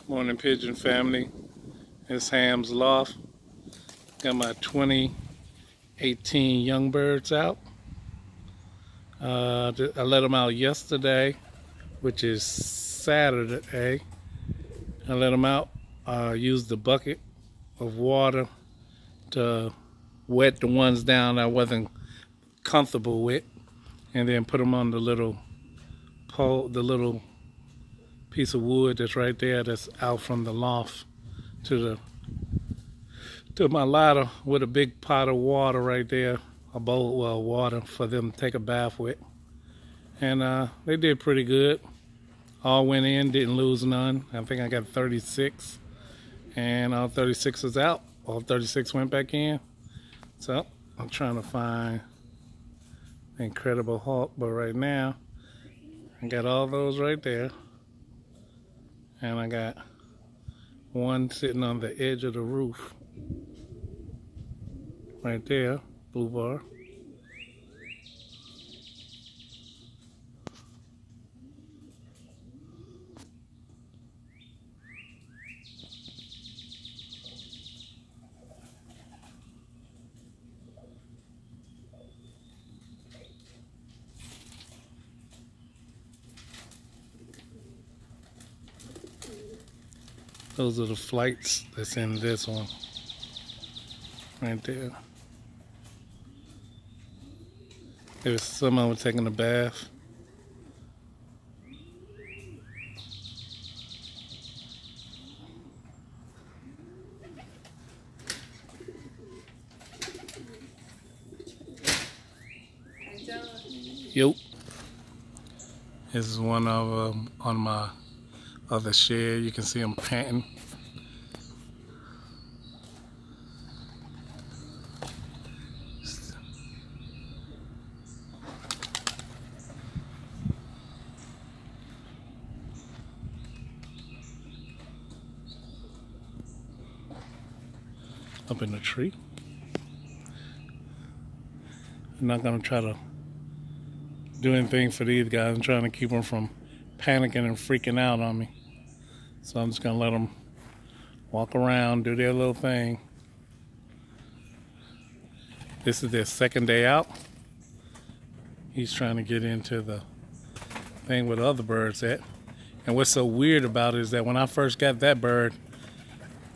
Morning Pigeon family. It's Ham's Loft. Got my 2018 young birds out. I let them out yesterday, which is Saturday. I let them out. Used the bucket of water to wet the ones down I wasn't comfortable with, and then put them on the little pole, the little piece of wood that's right there that's out from the loft to my ladder, with a big pot of water right there, a bowl of water for them to take a bath with. And they did pretty good. All went in, didn't lose none. I think I got 36, and all 36 is out. All 36 went back in. So I'm trying to find Incredible Hulk, but right now I got all those right there. And I got one sitting on the edge of the roof. Right there, blue bar. Those are the flights that's in this one. Right there. There's someone taking a bath. Yo. This is one of them on my other shed. You can see them panting. Up in the tree. I'm not gonna try to do anything for these guys. I'm trying to keep them from panicking and freaking out on me. So I'm just gonna let them walk around, do their little thing. This is their second day out. He's trying to get into the thing where the other birds at. And what's so weird about it is that when I first got that bird,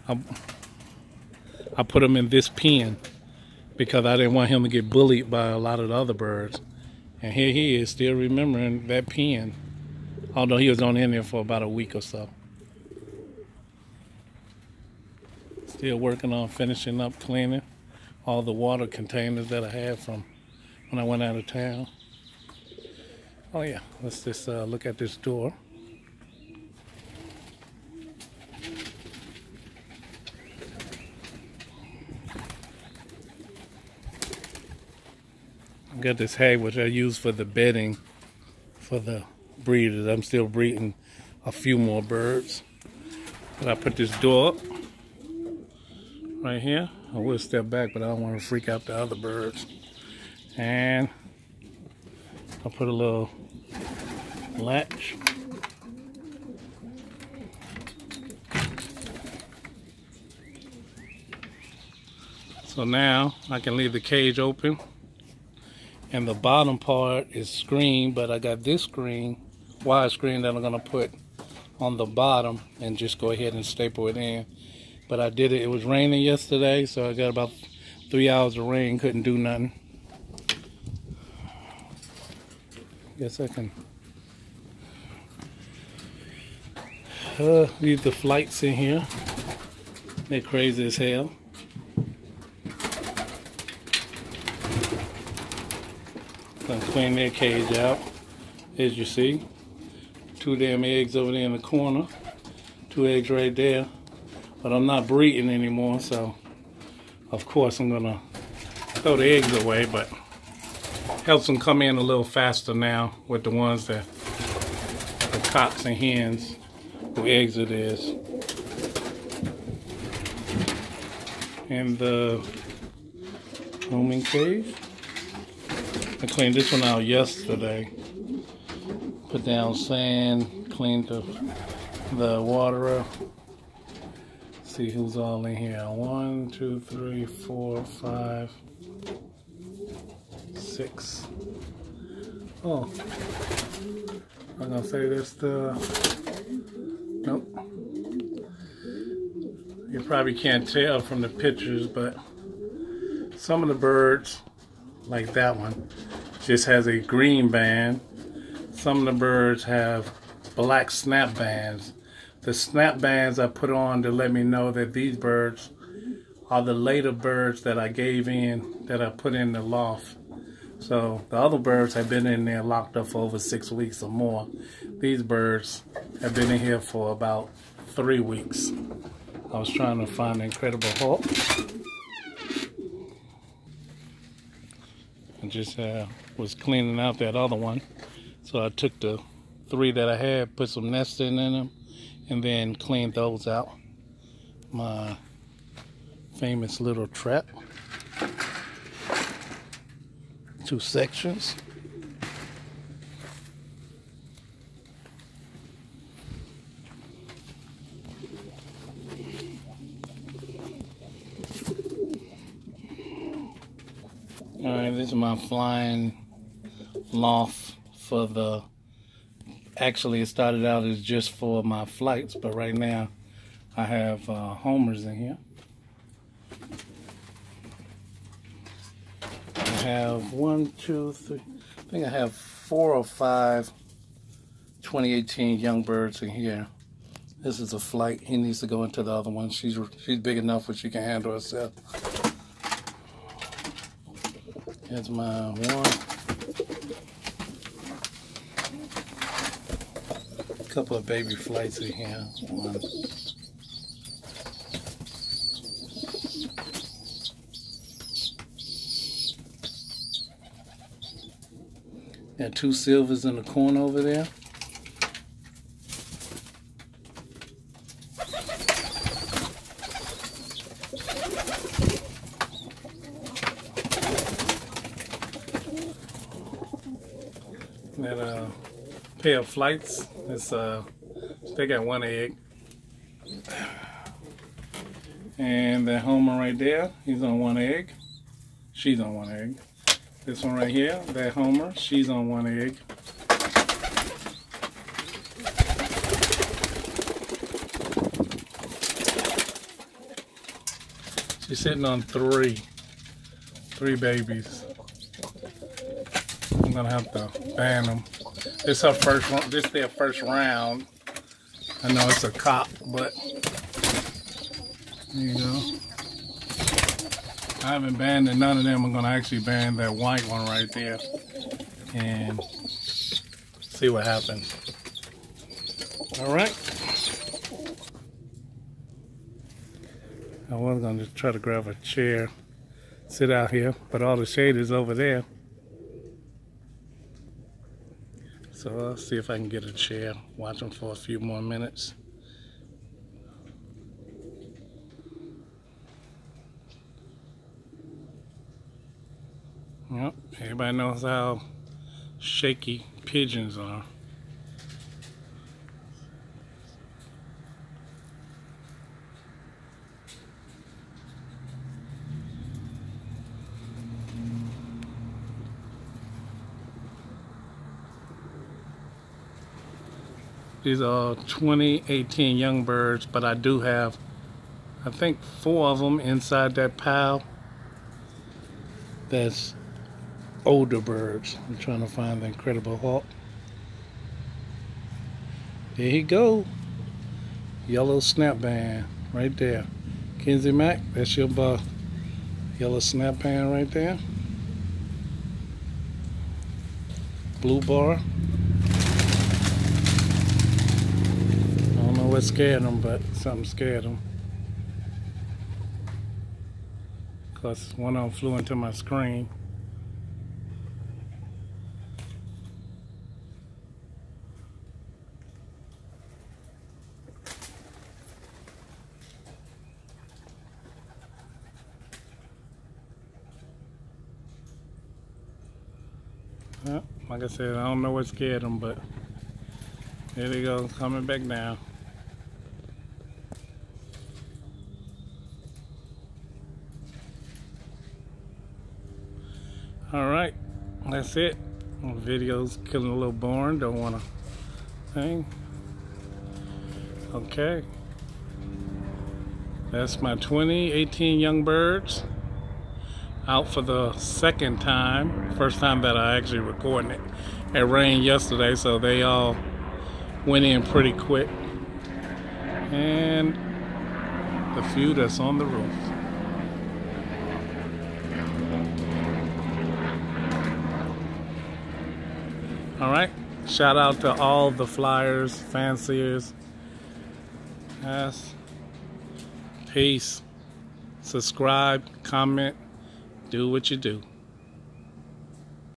I put him in this pen because I didn't want him to get bullied by a lot of the other birds. And here he is still remembering that pen, although he was only in there for about a week or so. Still working on finishing up cleaning all the water containers that I had from when I went out of town. Oh yeah, let's just look at this door. I got this hay which I use for the bedding for the breeders. I'm still breeding a few more birds. But I put this door up right here. I will step back, but I don't want to freak out the other birds. And I'll put a little latch. So now I can leave the cage open. And the bottom part is screened, but I got this screen, wide screen, that I'm gonna put on the bottom and just go ahead and staple it in. But I did it, it was raining yesterday, so I got about 3 hours of rain, couldn't do nothing. Guess I can leave the flights in here. They're crazy as hell. Gonna clean their cage out. As you see, 2 damn eggs over there in the corner, 2 eggs right there. But I'm not breeding anymore, so of course I'm gonna throw the eggs away, but helps them come in a little faster now with the ones that the cocks and hens who eggs it is. And the roaming cage. I cleaned this one out yesterday. Put down sand, cleaned the water up. see who's all in here. 1, 2, 3, 4, 5, 6. Oh, I'm gonna say this nope. You probably can't tell from the pictures, but some of the birds, like that one, just has a green band. Some of the birds have black snap bands. The snap bands I put on to let me know that these birds are the later birds that I gave in, that I put in the loft. So the other birds have been in there locked up for over 6 weeks or more. These birds have been in here for about 3 weeks. I was trying to find the Incredible Hulk. I just was cleaning out that other one. So I took the 3 that I had, put some nesting in them, and then cleaned those out. My famous little trap. 2 sections. Alright, this is my flying loft for the, actually it started out as just for my flights, but right now I have homers in here. I have 1, 2, 3, I think I have 4 or 5 2018 young birds in here. This is a flight. He needs to go into the other one. She's big enough where she can handle herself. Here's my one. A couple of baby flights in here. One. Got 2 silvers in the corner over there. That pair of flights, it's they got 1 egg. And that homer right there, he's on 1 egg. She's on 1 egg. This one right here, that homer, she's on 1 egg. She's sitting on 3 babies. I'm gonna have to ban them. This her first one. This their first round. I know it's a cop, but there you go. I haven't banned none of them. I'm gonna actually ban that white one right there and see what happens. All right. I was gonna just try to grab a chair, sit out here, but all the shade is over there. So I'll see if I can get a chair, watch them for a few more minutes. Yep, everybody knows how shaky pigeons are. These are 2018 young birds, but I do have, I think, 4 of them inside that pile. That's older birds. I'm trying to find the Incredible Hulk. There you go. Yellow snap band right there. Kenzie Mac, that's your yellow snap band right there. Blue bar. I don't know what scared them, but something scared them. Because one of them flew into my screen. Well, like I said, I don't know what scared them, but there they go, coming back down. that's it. My video's getting a little boring. Don't want to hang. Okay. That's my 2018 young birds. Out for the second time. First time that I actually recorded it. It rained yesterday, so they all went in pretty quick. And the few that's on the roof. All right. Shout out to all the flyers, fanciers. Yes. Peace. Subscribe, comment, do what you do.